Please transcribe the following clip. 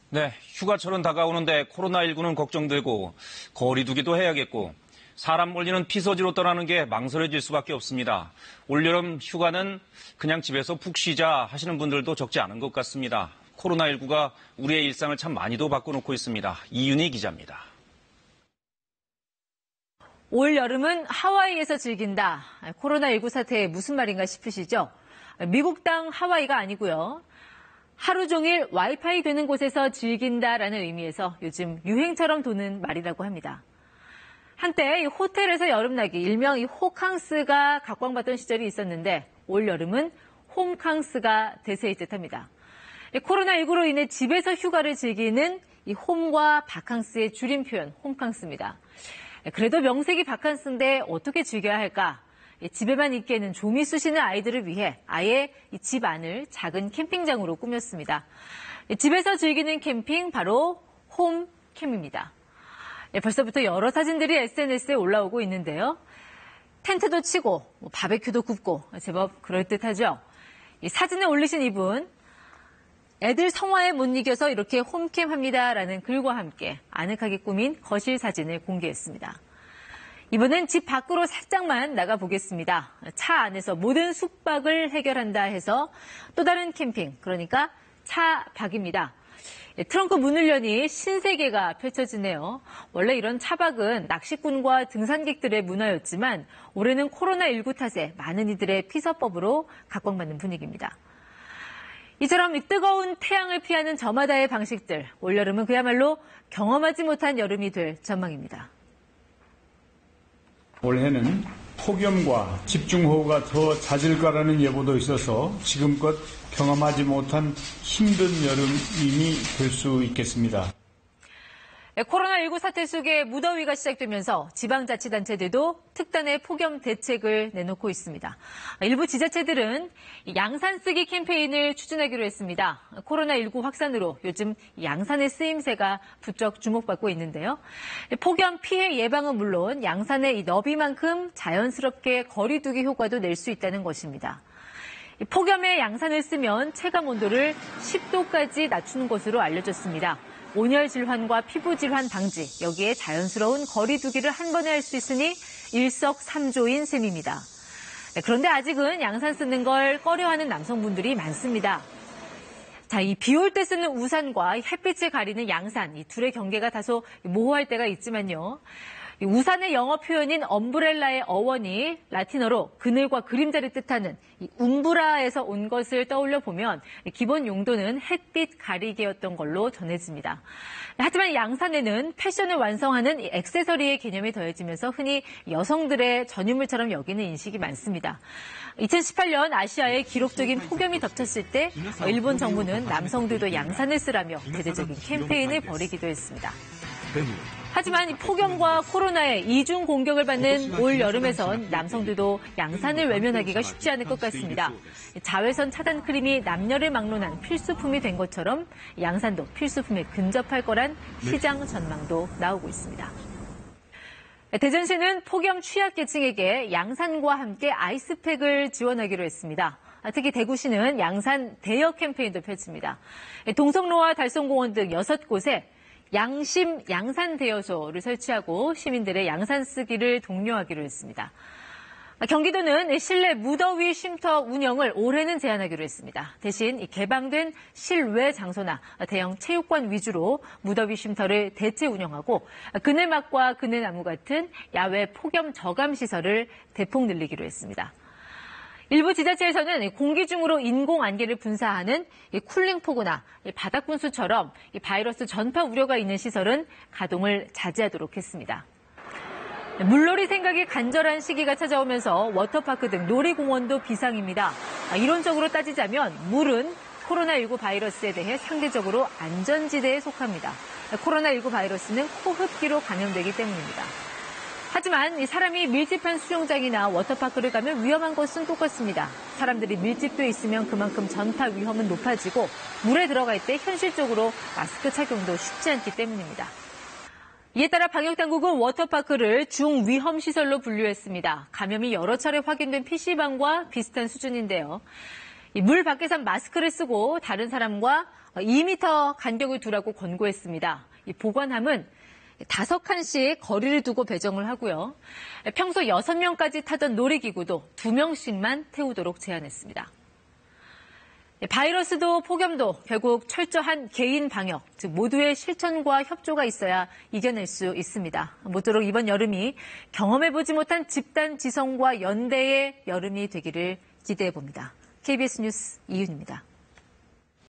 네, 휴가철은 다가오는데 코로나19는 걱정되고 거리두기도 해야겠고 사람 몰리는 피서지로 떠나는 게 망설여질 수밖에 없습니다. 올여름 휴가는 그냥 집에서 푹 쉬자 하시는 분들도 적지 않은 것 같습니다. 코로나19가 우리의 일상을 참 많이도 바꿔놓고 있습니다. 이윤희 기자입니다. 올 여름은 하와이에서 즐긴다. 코로나19 사태에 무슨 말인가 싶으시죠? 미국 땅 하와이가 아니고요. 하루 종일 와이파이 되는 곳에서 즐긴다라는 의미에서 요즘 유행처럼 도는 말이라고 합니다. 한때 이 호텔에서 여름나기, 일명 이 호캉스가 각광받던 시절이 있었는데 올 여름은 홈캉스가 대세일 듯합니다. 코로나19로 인해 집에서 휴가를 즐기는 이 홈과 바캉스의 줄임 표현 홈캉스입니다. 그래도 명색이 바캉스인데 어떻게 즐겨야 할까? 집에만 있기에는 좀이 쑤시는 아이들을 위해 아예 집 안을 작은 캠핑장으로 꾸몄습니다. 집에서 즐기는 캠핑 바로 홈캠입니다. 벌써부터 여러 사진들이 SNS에 올라오고 있는데요. 텐트도 치고 바베큐도 굽고 제법 그럴듯하죠. 이 사진에 올리신 이분 애들 성화에 못 이겨서 이렇게 홈캠합니다라는 글과 함께 아늑하게 꾸민 거실 사진을 공개했습니다. 이번엔 집 밖으로 살짝만 나가보겠습니다. 차 안에서 모든 숙박을 해결한다 해서 또 다른 캠핑, 그러니까 차박입니다. 트렁크 문을 여니 신세계가 펼쳐지네요. 원래 이런 차박은 낚시꾼과 등산객들의 문화였지만 올해는 코로나19 탓에 많은 이들의 피서법으로 각광받는 분위기입니다. 이처럼 뜨거운 태양을 피하는 저마다의 방식들, 올여름은 그야말로 경험하지 못한 여름이 될 전망입니다. 올해는 폭염과 집중호우가 더 잦을 거라는 예보도 있어서 지금껏 경험하지 못한 힘든 여름이 될 수 있겠습니다. 코로나19 사태 속에 무더위가 시작되면서 지방자치단체들도 특단의 폭염 대책을 내놓고 있습니다. 일부 지자체들은 양산 쓰기 캠페인을 추진하기로 했습니다. 코로나19 확산으로 요즘 양산의 쓰임새가 부쩍 주목받고 있는데요. 폭염 피해 예방은 물론 양산의 너비만큼 자연스럽게 거리두기 효과도 낼 수 있다는 것입니다. 폭염에 양산을 쓰면 체감 온도를 10도까지 낮추는 것으로 알려졌습니다. 온열 질환과 피부 질환 방지, 여기에 자연스러운 거리두기를 한 번에 할 수 있으니 일석삼조인 셈입니다. 그런데 아직은 양산 쓰는 걸 꺼려하는 남성분들이 많습니다. 자, 이 비 올 때 쓰는 우산과 햇빛을 가리는 양산, 이 둘의 경계가 다소 모호할 때가 있지만요. 우산의 영어 표현인 엄브렐라의 어원이 라틴어로 그늘과 그림자를 뜻하는 이 움브라에서 온 것을 떠올려 보면 기본 용도는 햇빛 가리개였던 걸로 전해집니다. 하지만 양산에는 패션을 완성하는 이 액세서리의 개념이 더해지면서 흔히 여성들의 전유물처럼 여기는 인식이 많습니다. 2018년 아시아에 기록적인 폭염이 덮쳤을 때 일본 정부는 남성들도 양산을 쓰라며 대대적인 캠페인을 벌이기도 했습니다. 하지만 폭염과 코로나의 이중 공격을 받는 올 여름에선 남성들도 양산을 외면하기가 쉽지 않을 것 같습니다. 자외선 차단 크림이 남녀를 막론한 필수품이 된 것처럼 양산도 필수품에 근접할 거란 시장 전망도 나오고 있습니다. 대전시는 폭염 취약계층에게 양산과 함께 아이스팩을 지원하기로 했습니다. 특히 대구시는 양산 대여 캠페인도 펼칩니다. 동성로와 달성공원 등 6곳에 양심 양산 대여소를 설치하고 시민들의 양산 쓰기를 독려하기로 했습니다. 경기도는 실내 무더위 쉼터 운영을 올해는 제한하기로 했습니다. 대신 개방된 실외 장소나 대형 체육관 위주로 무더위 쉼터를 대체 운영하고 그늘막과 그늘나무 같은 야외 폭염 저감 시설을 대폭 늘리기로 했습니다. 일부 지자체에서는 공기 중으로 인공 안개를 분사하는 쿨링포구나 바닥분수처럼 바이러스 전파 우려가 있는 시설은 가동을 자제하도록 했습니다. 물놀이 생각이 간절한 시기가 찾아오면서 워터파크 등 놀이공원도 비상입니다. 이론적으로 따지자면 물은 코로나19 바이러스에 대해 상대적으로 안전지대에 속합니다. 코로나19 바이러스는 호흡기로 감염되기 때문입니다. 하지만 사람이 밀집한 수영장이나 워터파크를 가면 위험한 것은 똑같습니다. 사람들이 밀집돼 있으면 그만큼 전파 위험은 높아지고 물에 들어갈 때 현실적으로 마스크 착용도 쉽지 않기 때문입니다. 이에 따라 방역당국은 워터파크를 중위험시설로 분류했습니다. 감염이 여러 차례 확인된 PC방과 비슷한 수준인데요. 물 밖에선 마스크를 쓰고 다른 사람과 2m 간격을 두라고 권고했습니다. 이 보관함은 5칸씩 거리를 두고 배정을 하고요. 평소 6명까지 타던 놀이기구도 2명씩만 태우도록 제한했습니다. 바이러스도 폭염도 결국 철저한 개인 방역, 즉 모두의 실천과 협조가 있어야 이겨낼 수 있습니다. 모쪼록 이번 여름이 경험해보지 못한 집단 지성과 연대의 여름이 되기를 기대해봅니다. KBS 뉴스 이윤입니다.